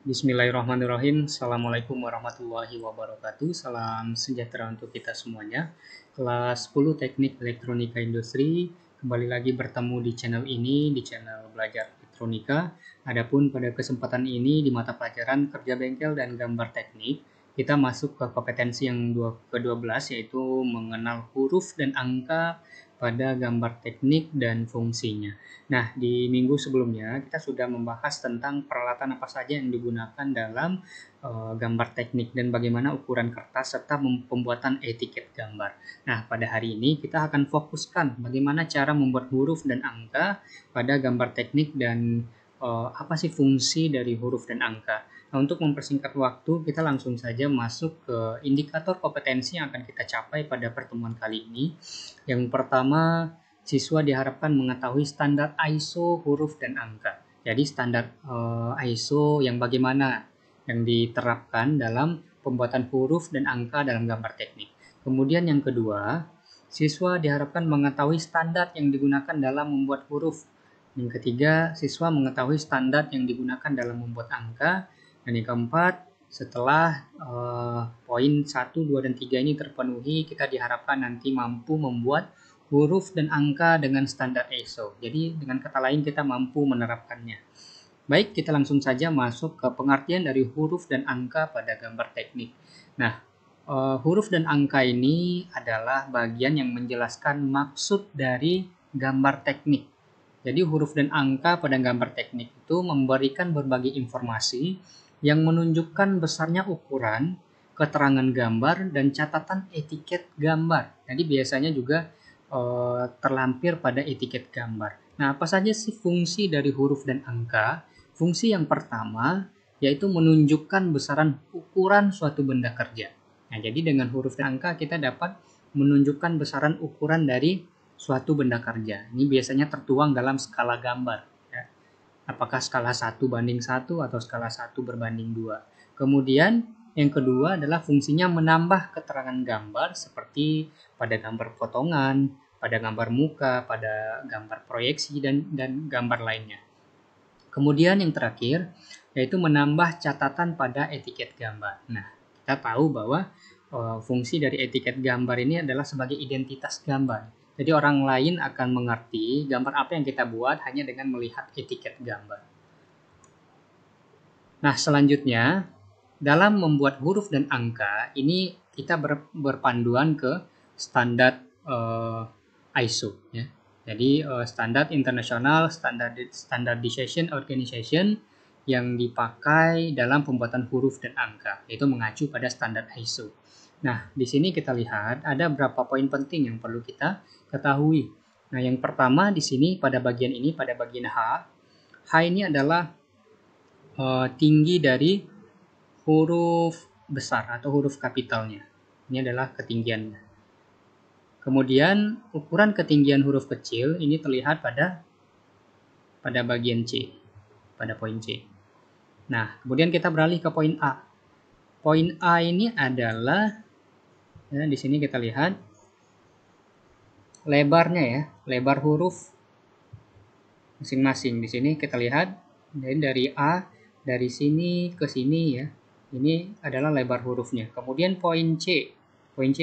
Bismillahirrahmanirrahim. Assalamualaikum warahmatullahi wabarakatuh. Salam sejahtera untuk kita semuanya. Kelas 10 Teknik Elektronika Industri. Kembali lagi bertemu di channel ini, di channel Belajar Elektronika. Adapun pada kesempatan ini di mata pelajaran Kerja Bengkel dan Gambar Teknik, kita masuk ke kompetensi yang ke-12, yaitu mengenal huruf dan angka pada gambar teknik dan fungsinya. Nah, di minggu sebelumnya kita sudah membahas tentang peralatan apa saja yang digunakan dalam gambar teknik dan bagaimana ukuran kertas serta pembuatan etiket gambar. Nah, pada hari ini kita akan fokuskan bagaimana cara membuat huruf dan angka pada gambar teknik dan apa sih fungsi dari huruf dan angka. Nah, untuk mempersingkat waktu, kita langsung saja masuk ke indikator kompetensi yang akan kita capai pada pertemuan kali ini. Yang pertama, siswa diharapkan mengetahui standar ISO huruf dan angka. Jadi standar ISO yang bagaimana yang diterapkan dalam pembuatan huruf dan angka dalam gambar teknik. Kemudian yang kedua, siswa diharapkan mengetahui standar yang digunakan dalam membuat huruf. Yang ketiga, siswa mengetahui standar yang digunakan dalam membuat angka. Dan yang keempat, setelah poin 1, 2, dan 3 ini terpenuhi, kita diharapkan nanti mampu membuat huruf dan angka dengan standar ISO. Jadi dengan kata lain kita mampu menerapkannya. Baik, kita langsung saja masuk ke pengertian dari huruf dan angka pada gambar teknik. Nah, huruf dan angka ini adalah bagian yang menjelaskan maksud dari gambar teknik. Jadi huruf dan angka pada gambar teknik itu memberikan berbagai informasi yang menunjukkan besarnya ukuran, keterangan gambar, dan catatan etiket gambar. Jadi biasanya juga terlampir pada etiket gambar. Nah, apa saja sih fungsi dari huruf dan angka? Fungsi yang pertama yaitu menunjukkan besaran ukuran suatu benda kerja. Nah, jadi dengan huruf dan angka kita dapat menunjukkan besaran ukuran dari suatu benda kerja. Ini biasanya tertuang dalam skala gambar. Ya. Apakah skala 1:1 atau skala 1:2. Kemudian yang kedua adalah fungsinya menambah keterangan gambar seperti pada gambar potongan, pada gambar muka, pada gambar proyeksi, dan gambar lainnya. Kemudian yang terakhir yaitu menambah catatan pada etiket gambar. Nah, kita tahu bahwa fungsi dari etiket gambar ini adalah sebagai identitas gambar. Jadi orang lain akan mengerti gambar apa yang kita buat hanya dengan melihat etiket gambar. Nah, selanjutnya dalam membuat huruf dan angka ini kita berpanduan ke standar ISO ya. Jadi standar internasional standardization organization yang dipakai dalam pembuatan huruf dan angka, yaitu mengacu pada standar ISO. Nah, di sini kita lihat ada beberapa poin penting yang perlu kita ketahui. Nah, yang pertama di sini pada bagian ini, pada bagian H ini adalah tinggi dari huruf besar atau huruf kapitalnya. Ini adalah ketinggiannya. Kemudian ukuran ketinggian huruf kecil ini terlihat pada bagian C, pada poin C. Nah, kemudian kita beralih ke poin A. Poin A ini adalah, ya, di sini kita lihat lebarnya ya, lebar huruf masing-masing. Di sini kita lihat dari A, dari sini ke sini ya, ini adalah lebar hurufnya. Kemudian poin C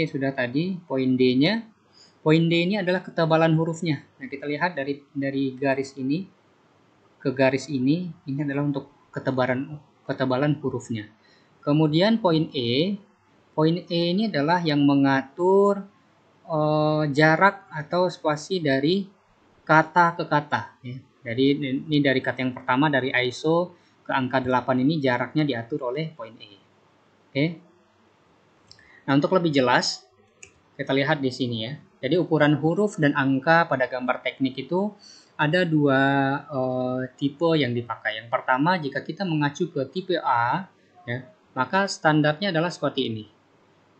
sudah tadi, poin D-nya. Poin D ini adalah ketebalan hurufnya. Nah, kita lihat dari garis ini ke garis ini adalah untuk ketebalan hurufnya. Kemudian poin E ini adalah yang mengatur jarak atau spasi dari kata ke kata. Ya. Jadi ini dari kata yang pertama dari ISO ke angka 8 ini jaraknya diatur oleh poin E. Oke. Nah, untuk lebih jelas kita lihat di sini ya. Jadi ukuran huruf dan angka pada gambar teknik itu ada dua tipe yang dipakai. Yang pertama, jika kita mengacu ke tipe A, ya, maka standarnya adalah seperti ini.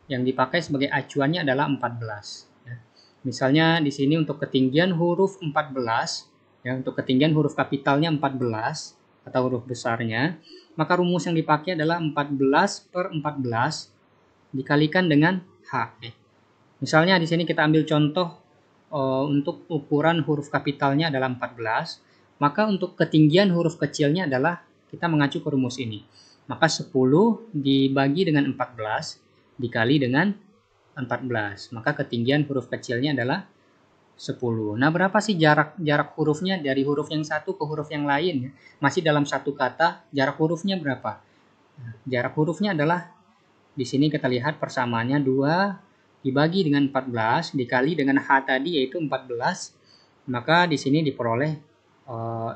Yang dipakai sebagai acuannya adalah 14. Ya. Misalnya di sini untuk ketinggian huruf 14, ya, untuk ketinggian huruf kapitalnya 14 atau huruf besarnya, maka rumus yang dipakai adalah 14/14 dikalikan dengan H. Misalnya di sini kita ambil contoh untuk ukuran huruf kapitalnya adalah 14, maka untuk ketinggian huruf kecilnya adalah kita mengacu ke rumus ini. Maka 10 dibagi dengan 14 dikali dengan 14. Maka ketinggian huruf kecilnya adalah 10. Nah, berapa sih jarak hurufnya dari huruf yang satu ke huruf yang lain? Masih dalam satu kata, jarak hurufnya berapa? Nah, jarak hurufnya adalah, di sini kita lihat persamaannya 2 dibagi dengan 14 dikali dengan H tadi yaitu 14. Maka di sini diperoleh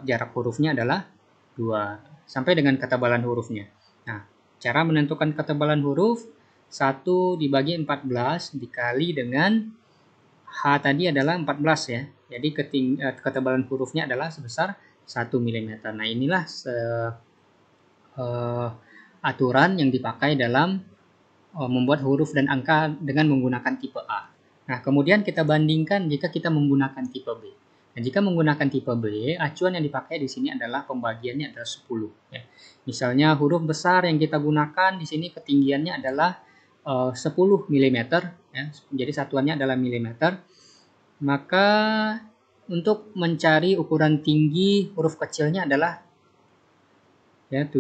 jarak hurufnya adalah 2. Sampai dengan ketebalan hurufnya. Nah, cara menentukan ketebalan huruf, 1 dibagi 14 dikali dengan H tadi adalah 14 ya. Jadi ketebalan hurufnya adalah sebesar 1 mm. Nah, inilah aturan yang dipakai dalam membuat huruf dan angka dengan menggunakan tipe A. Nah, kemudian kita bandingkan jika kita menggunakan tipe B. Nah, jika menggunakan tipe B, acuan yang dipakai di sini adalah pembagiannya adalah 10. Ya. Misalnya huruf besar yang kita gunakan di sini ketinggiannya adalah 10 mm. Ya. Jadi satuannya adalah milimeter. Maka untuk mencari ukuran tinggi huruf kecilnya adalah 7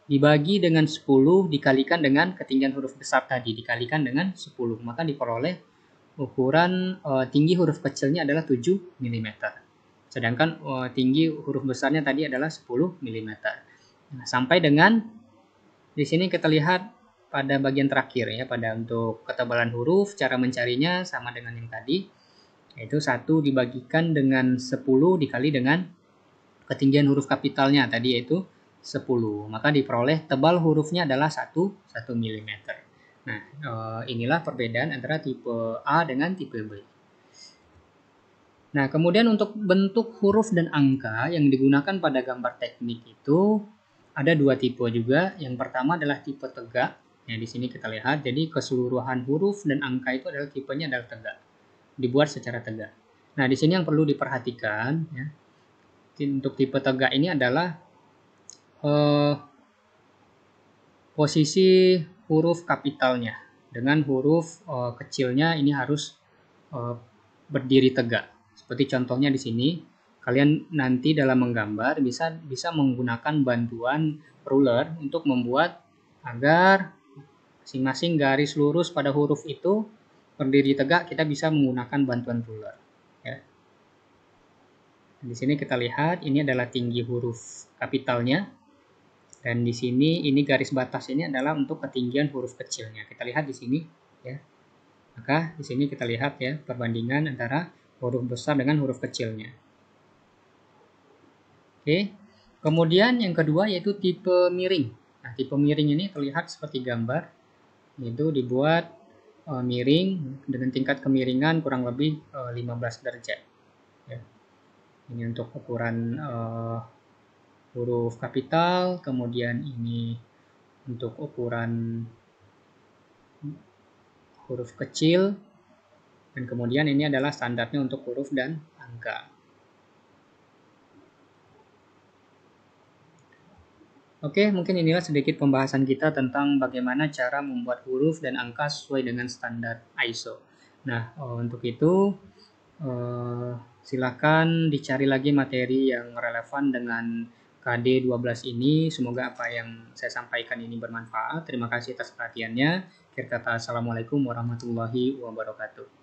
dibagi dengan 10 dikalikan dengan ketinggian huruf besar tadi dikalikan dengan 10. Maka diperoleh ukuran tinggi huruf kecilnya adalah 7 mm. Sedangkan tinggi huruf besarnya tadi adalah 10 mm. Nah, sampai dengan di sini kita lihat pada bagian terakhir ya, pada untuk ketebalan huruf, cara mencarinya sama dengan yang tadi, yaitu 1 dibagikan dengan 10 dikali dengan ketinggian huruf kapitalnya tadi yaitu 10. Maka diperoleh tebal hurufnya adalah 1 mm. Nah, inilah perbedaan antara tipe A dengan tipe B. Nah, kemudian untuk bentuk huruf dan angka yang digunakan pada gambar teknik itu ada 2 tipe juga. Yang pertama adalah tipe tegak. Ya, di sini kita lihat. Jadi keseluruhan huruf dan angka itu adalah tipenya adalah tegak. Dibuat secara tegak. Nah, di sini yang perlu diperhatikan ya. Untuk tipe tegak ini adalah posisi huruf kapitalnya dengan huruf kecilnya ini harus berdiri tegak. Seperti contohnya di sini, kalian nanti dalam menggambar bisa menggunakan bantuan ruler untuk membuat agar masing-masing garis lurus pada huruf itu berdiri tegak. Kita bisa menggunakan bantuan ruler. Ya. Di sini kita lihat ini adalah tinggi huruf kapitalnya. Dan di sini ini garis batas ini adalah untuk ketinggian huruf kecilnya. Kita lihat di sini ya. Maka di sini kita lihat ya perbandingan antara huruf besar dengan huruf kecilnya. Oke. Kemudian yang kedua yaitu tipe miring. Nah, tipe miring ini terlihat seperti gambar. Itu dibuat miring dengan tingkat kemiringan kurang lebih 15 derajat. Ya. Ini untuk ukuran huruf kapital, kemudian ini untuk ukuran huruf kecil, dan kemudian ini adalah standarnya untuk huruf dan angka. Oke, mungkin inilah sedikit pembahasan kita tentang bagaimana cara membuat huruf dan angka sesuai dengan standar ISO. Nah, untuk itu silakan dicari lagi materi yang relevan dengan KD 12 ini. Semoga apa yang saya sampaikan ini bermanfaat. Terima kasih atas perhatiannya. Akhir kata, assalamualaikum warahmatullahi wabarakatuh.